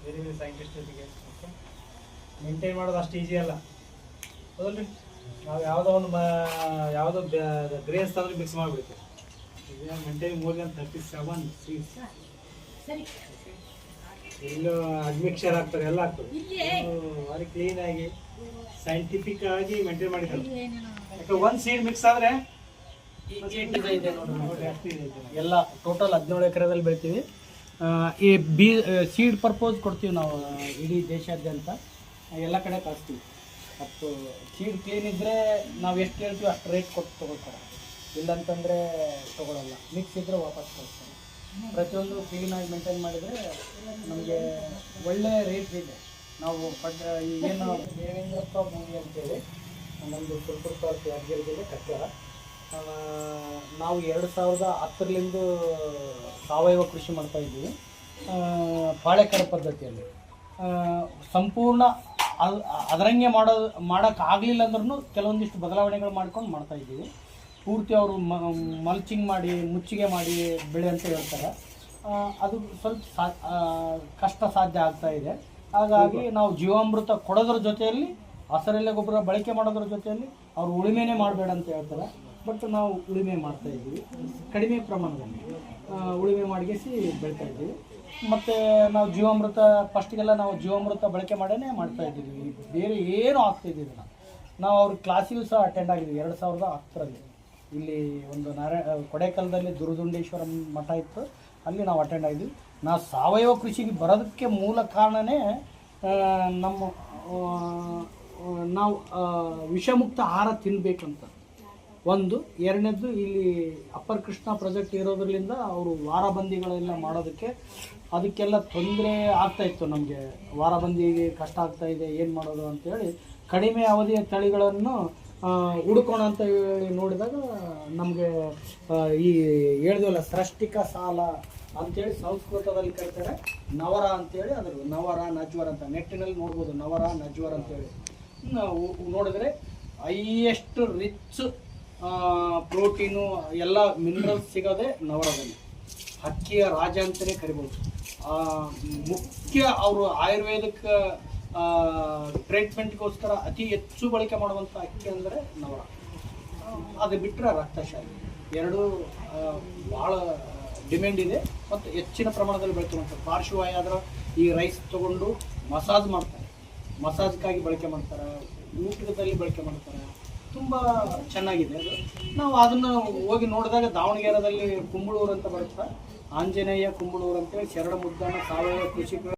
ಬೇರೆ ಬೇರೆ ಸೈಂಟಿಸ್ಟ್ ಜೊತೆಗೆ ಮೇಂಟೈನ್ ಮಾಡೋದು ಅಷ್ಟು ಈಸಿ ಅಲ್ಲ ಹೌದಲ್ರಿ. ನಾವು ಯಾವುದೋ ಒಂದು ಯಾವುದೋ ಗ್ರೇನ್ಸ್ ತಂದ್ರೆ ಮಿಕ್ಸ್ ಮಾಡಿಬಿಡ್ತೀವಿ. ಈಗ ಮೇಂಟೈನ್ ಮೋರ್ ದನ್ 37 ಸೀಡ್ಸ್. ಇನ್ನು ಅಡ್ಮಿಕ್ಷರ್ ಆಗ್ತಾರೆ, ಎಲ್ಲ ಆಗ್ತದೆ. ಭಾರಿ ಕ್ಲೀನಾಗಿ ಸೈಂಟಿಫಿಕ್ ಆಗಿ ಮೇಂಟೈನ್ ಮಾಡಿದ್ದಾರೆ. ಯಾಕೆ ಒಂದು ಸೀಡ್ ಮಿಕ್ಸ್ ಆದರೆ ಇದೆ ನೋಡಿ, ಎಲ್ಲ ಟೋಟಲ್ 17 ಎಕರೆದಲ್ಲಿ ಬೆಳಿತೀವಿ. ಈ ಸೀಡ್ ಪರ್ಪೋಸ್ ಕೊಡ್ತೀವಿ ನಾವು ಇಡೀ ದೇಶಾದ್ಯಂತ ಎಲ್ಲ ಕಡೆ ಕಳಿಸ್ತೀವಿ. ಮತ್ತು ಸೀಡ್ ಕ್ಲೀನ್ ಇದ್ದರೆ ನಾವು ಎಷ್ಟು ಹೇಳ್ತೀವಿ ಅಷ್ಟು ರೇಟ್ ಕೊಟ್ಟು ತೊಗೊಳ್ತಾರೆ, ಇಲ್ಲಂತಂದರೆ ತೊಗೊಳ್ಳಲ್ಲ. ಮಿಕ್ಸ್ ಇದ್ದರೆ ವಾಪಸ್ ಕಳಿಸ್ತಾರೆ. ಪ್ರತಿಯೊಂದು ಕ್ಲೀನಾಗಿ ಮೇಂಟೈನ್ ಮಾಡಿದರೆ ನಮಗೆ ಒಳ್ಳೆ ರೇಟ್ ಇದೆ. ನಾವು ಏನು ದೇವೇಂದ್ರಪ್ಪ ಭೂಮಿ ಅಂತೇಳಿ ನಮ್ಮದು ಸುರಪುರ ತಾಲೂಕು ಯಾದಗಿರಿ ಜಿಲ್ಲೆ ಕಟ್ಟಾರ. ನಾವು 2010ರಿಂದ ಸಾವಯವ ಕೃಷಿ ಮಾಡ್ತಾಯಿದ್ದೀವಿ, ಪಾಳೆಕರ ಪದ್ಧತಿಯಲ್ಲಿ. ಸಂಪೂರ್ಣ ಅದರಂಗೆ ಮಾಡೋಕ್ಕಾಗಲಿಲ್ಲ ಅಂದ್ರೂ ಕೆಲವೊಂದಿಷ್ಟು ಬದಲಾವಣೆಗಳು ಮಾಡ್ಕೊಂಡು ಮಾಡ್ತಾಯಿದ್ದೀವಿ. ಪೂರ್ತಿ ಅವರು ಮಲ್ಚಿಂಗ್ ಮಾಡಿ ಮುಚ್ಚಿಗೆ ಮಾಡಿ ಬೆಳೆ ಅಂತ ಹೇಳ್ತಾರೆ. ಅದು ಸ್ವಲ್ಪ ಕಷ್ಟ ಸಾಧ್ಯ ಆಗ್ತಾಯಿದೆ. ಹಾಗಾಗಿ ನಾವು ಜೀವಾಮೃತ ಕೊಡೋದ್ರ ಜೊತೆಯಲ್ಲಿ ಹಸಿರೆಲೆ ಗೊಬ್ಬರ ಬಳಕೆ ಮಾಡೋದ್ರ ಜೊತೆಯಲ್ಲಿ ಅವರು ಉಳುಮೆನೇ ಮಾಡಬೇಡ ಅಂತ ಹೇಳ್ತಾರೆ. ಬಟ್ ನಾವು ಉಳುಮೆ ಮಾಡ್ತಾಯಿದ್ದೀವಿ, ಕಡಿಮೆ ಪ್ರಮಾಣದಲ್ಲಿ ಉಳುಮೆ ಮಾಡಿಸಿ ಬೆಳಿತಾಯಿದ್ದೀವಿ. ಮತ್ತು ನಾವು ಜೀವಾಮೃತ ಫಸ್ಟಿಗೆಲ್ಲ ನಾವು ಜೀವಾಮೃತ ಬಳಕೆ ಮಾಡೇ ಮಾಡ್ತಾಯಿದ್ದೀವಿ, ಬೇರೆ ಏನೂ ಆಗ್ತಾಯಿದ್ದೀವಿ. ನಾವು ಅವ್ರ ಕ್ಲಾಸಿಗೂ ಸಹ ಅಟೆಂಡ್ ಆಗಿದ್ದೀವಿ 2010ರಲ್ಲಿ. ಇಲ್ಲಿ ಒಂದು ಕೊಡೇಕಲ್ದಲ್ಲಿ ದುರ್ದುಂಡೇಶ್ವರ ಮಠ ಇತ್ತು, ಅಲ್ಲಿ ನಾವು ಅಟೆಂಡ್ ಆಗಿದ್ವಿ. ನಾವು ಸಾವಯವ ಕೃಷಿಗೆ ಬರೋದಕ್ಕೆ ಮೂಲ ಕಾರಣವೇ ನಾವು ವಿಷಮುಕ್ತ ಆಹಾರ ತಿನ್ನಬೇಕಂತ ಒಂದು. ಎರಡನೇದ್ದು ಇಲ್ಲಿ ಅಪ್ಪರ್ ಕೃಷ್ಣ ಪ್ರಾಜೆಕ್ಟ್ ಇರೋದ್ರಿಂದ ಅವರು ವಾರಬಂದಿಗಳೆಲ್ಲ ಮಾಡೋದಕ್ಕೆ ಅದಕ್ಕೆಲ್ಲ ತೊಂದರೆ ಆಗ್ತಾಯಿತ್ತು. ನಮಗೆ ವಾರಬಂದಿಗೆ ಕಷ್ಟ ಆಗ್ತಾಯಿದೆ, ಏನು ಮಾಡೋದು ಅಂತೇಳಿ ಕಡಿಮೆ ಅವಧಿಯ ತಳಿಗಳನ್ನು ಹುಡುಕೋಣ ಅಂತ ಹೇಳಿ ನೋಡಿದಾಗ ನಮಗೆ ಈ ಹೇಳಿದ್ವಲ್ಲ ಸೃಷ್ಟಿಕ ಸಾಲ ಅಂಥೇಳಿ ಸಂಸ್ಕೃತದಲ್ಲಿ ಕರೀತಾರೆ, ನವರ ಅಂತೇಳಿ. ಅದ್ರ ನವರ ನಜ್ವರ ಅಂತ ನೆಟ್ಟಿನಲ್ಲಿ ನೋಡ್ಬೋದು, ನವರ ನಜ್ವರ ಅಂತೇಳಿ ನೋಡಿದ್ರೆ ಹೈಯೆಸ್ಟ್ ರಿಚ್ ಪ್ರೋಟೀನು ಎಲ್ಲ ಮಿನರಲ್ಸ್ ಸಿಗೋದೇ ನವರದಲ್ಲಿ. ಅಕ್ಕಿಯ ರಾಜ ಅಂತಲೇ ಕರಿಬೋದು. ಮುಖ್ಯ ಅವರು ಆಯುರ್ವೇದಿಕ್ ಟ್ರೀಟ್ಮೆಂಟ್ಗೋಸ್ಕರ ಅತಿ ಹೆಚ್ಚು ಬಳಕೆ ಮಾಡುವಂಥ ಅಕ್ಕಿ ಅಂದರೆ ನವರ. ಅದು ಬಿಟ್ಟರೆ ರಕ್ತಶಾಲಿ, ಎರಡೂ ಭಾಳ ಡಿಮ್ಯಾಂಡ್ ಇದೆ ಮತ್ತು ಹೆಚ್ಚಿನ ಪ್ರಮಾಣದಲ್ಲಿ ಬಳಕೆ ಪಾರ್ಶ್ವವಾಯು ಆದ್ರೆ ಈ ರೈಸ್ ತೊಗೊಂಡು ಮಸಾಜ್ ಮಾಡ್ತಾರೆ, ಮಸಾಜ್ಗಾಗಿ ಬಳಕೆ ಮಾಡ್ತಾರೆ, ಊಟದಲ್ಲಿ ಬಳಕೆ ಮಾಡ್ತಾರೆ. ತುಂಬ ಚೆನ್ನಾಗಿದೆ ಅದು. ನಾವು ಅದನ್ನು ಹೋಗಿ ನೋಡಿದಾಗ ದಾವಣಗೆರೆಯಲ್ಲಿ ಕುಂಬಳೂರು ಅಂತ ಬರುತ್ತೆ, ಆಂಜನೇಯ ಕುಂಬಳೂರು ಅಂತೇಳಿ ಶರಣ ಮುದ್ದಾನ ಸಾವಯವ ಕೃಷಿ